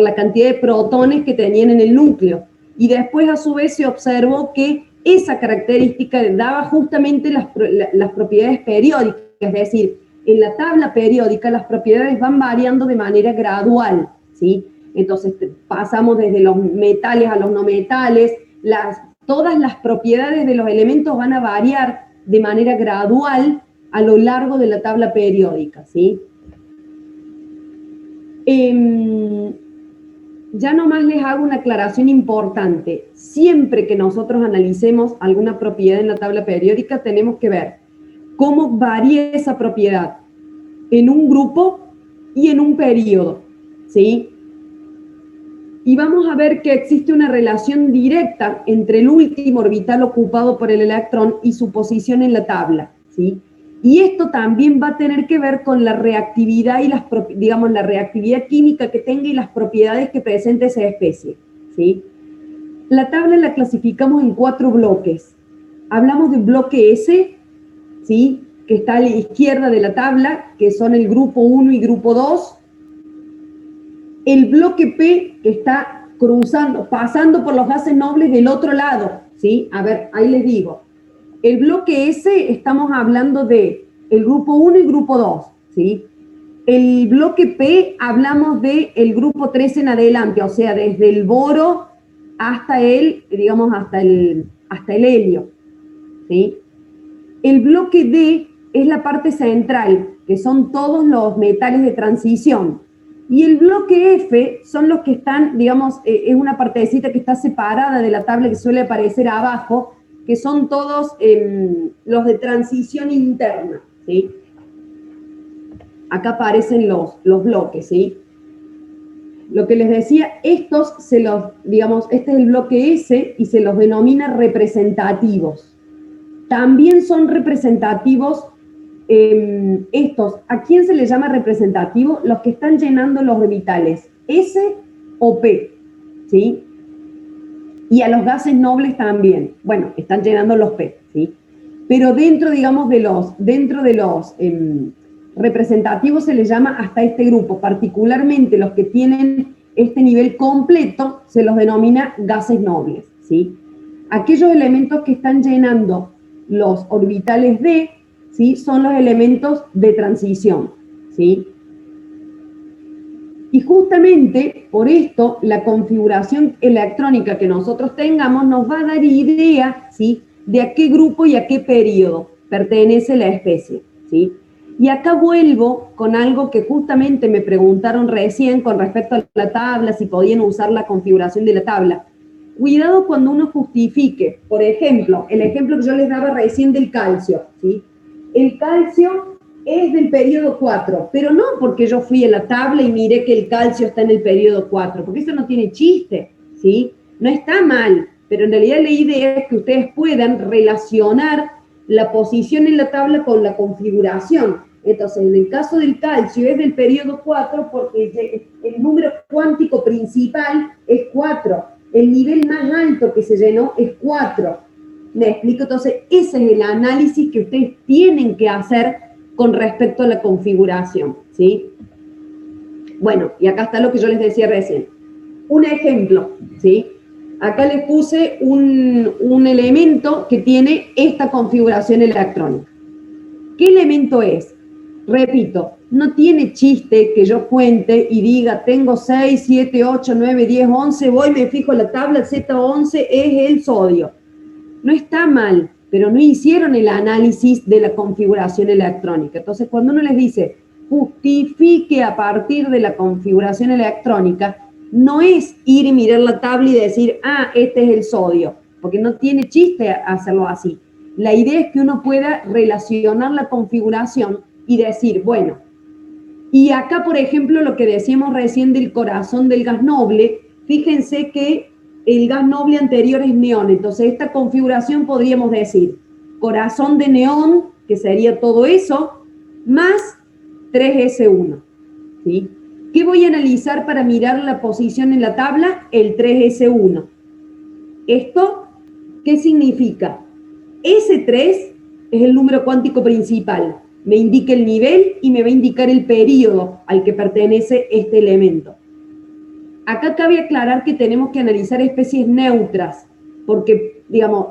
la cantidad de protones que tenían en el núcleo. Y después, a su vez, se observó que esa característica daba justamente las propiedades periódicas, es decir, en la tabla periódica las propiedades van variando de manera gradual, ¿sí? Entonces pasamos desde los metales a los no metales, todas las propiedades de los elementos van a variar de manera gradual a lo largo de la tabla periódica, ¿sí? Ya nomás les hago una aclaración importante. Siempre que nosotros analicemos alguna propiedad en la tabla periódica, tenemos que ver cómo varía esa propiedad en un grupo y en un periodo, ¿sí? Y vamos a ver que existe una relación directa entre el último orbital ocupado por el electrón y su posición en la tabla, ¿sí? Y esto también va a tener que ver con la reactividad y la reactividad química que tenga y las propiedades que presente esa especie, ¿sí? La tabla la clasificamos en 4 bloques. Hablamos de bloque S, ¿sí? Que está a la izquierda de la tabla, que son el grupo 1 y grupo 2. El bloque P, que está pasando por los gases nobles del otro lado, ¿sí? A ver, ahí les digo. El bloque S, estamos hablando de el grupo 1 y grupo 2, ¿sí? El bloque P, hablamos de el grupo 3 en adelante, o sea, desde el boro hasta el helio, ¿sí? El bloque D es la parte central, que son todos los metales de transición. Y el bloque F son los que están, digamos, es una partecita que está separada de la tabla que suele aparecer abajo, que son todos los de transición interna, ¿sí? Acá aparecen los bloques, ¿sí? Lo que les decía, estos digamos, este es el bloque S y se los denomina representativos. También son representativos estos. ¿A quién se les llama representativo? Los que están llenando los orbitales S o P, ¿sí? Y a los gases nobles también. Bueno, están llenando los P, ¿sí? Pero dentro, digamos, de los representativos se les llama hasta este grupo, particularmente los que tienen este nivel completo, se los denomina gases nobles, ¿sí? Aquellos elementos que están llenando los orbitales D, ¿sí? Son los elementos de transición, ¿sí? Y justamente por esto la configuración electrónica que nosotros tengamos nos va a dar idea, ¿sí? De a qué grupo y a qué periodo pertenece la especie, ¿sí? Y acá vuelvo con algo que justamente me preguntaron recién con respecto a la tabla, si podían usar la configuración de la tabla. Cuidado cuando uno justifique, por ejemplo, el ejemplo que yo les daba recién del calcio, ¿sí? El calcio es del periodo 4, pero no porque yo fui a la tabla y miré que el calcio está en el periodo 4, porque eso no tiene chiste, ¿sí? No está mal, pero en realidad la idea es que ustedes puedan relacionar la posición en la tabla con la configuración. Entonces, en el caso del calcio es del periodo 4 porque el número cuántico principal es 4. El nivel más alto que se llenó es 4. ¿Me explico? Entonces, ese es el análisis que ustedes tienen que hacer con respecto a la configuración, ¿sí? Bueno, y acá está lo que yo les decía recién. Un ejemplo, ¿sí? Acá les puse un elemento que tiene esta configuración electrónica. ¿Qué elemento es? Repito, no tiene chiste que yo cuente y diga, tengo 6, 7, 8, 9, 10, 11, voy, me fijo en la tabla, Z11 es el sodio. No está mal, pero no hicieron el análisis de la configuración electrónica. Entonces, cuando uno les dice, justifique a partir de la configuración electrónica, no es ir y mirar la tabla y decir, ah, este es el sodio, porque no tiene chiste hacerlo así. La idea es que uno pueda relacionar la configuración y decir, bueno, y acá, por ejemplo, lo que decíamos recién del corazón del gas noble, fíjense que el gas noble anterior es neón, entonces esta configuración podríamos decir corazón de neón, que sería todo eso, más 3S1, ¿sí? ¿Qué voy a analizar para mirar la posición en la tabla? El 3S1. ¿Esto qué significa? S3 es el número cuántico principal, me indica el nivel y me va a indicar el periodo al que pertenece este elemento. Acá cabe aclarar que tenemos que analizar especies neutras, porque, digamos,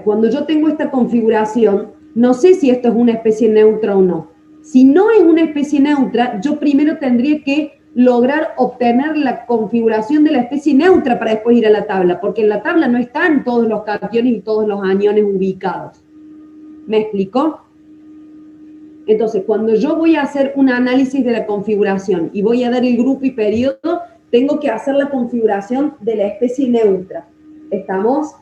cuando yo tengo esta configuración, no sé si esto es una especie neutra o no. Si no es una especie neutra, yo primero tendría que lograr obtener la configuración de la especie neutra para después ir a la tabla, porque en la tabla no están todos los cationes y todos los aniones ubicados. ¿Me explicó? Entonces, cuando yo voy a hacer un análisis de la configuración y voy a dar el grupo y periodo, tengo que hacer la configuración de la especie neutra. ¿Estamos?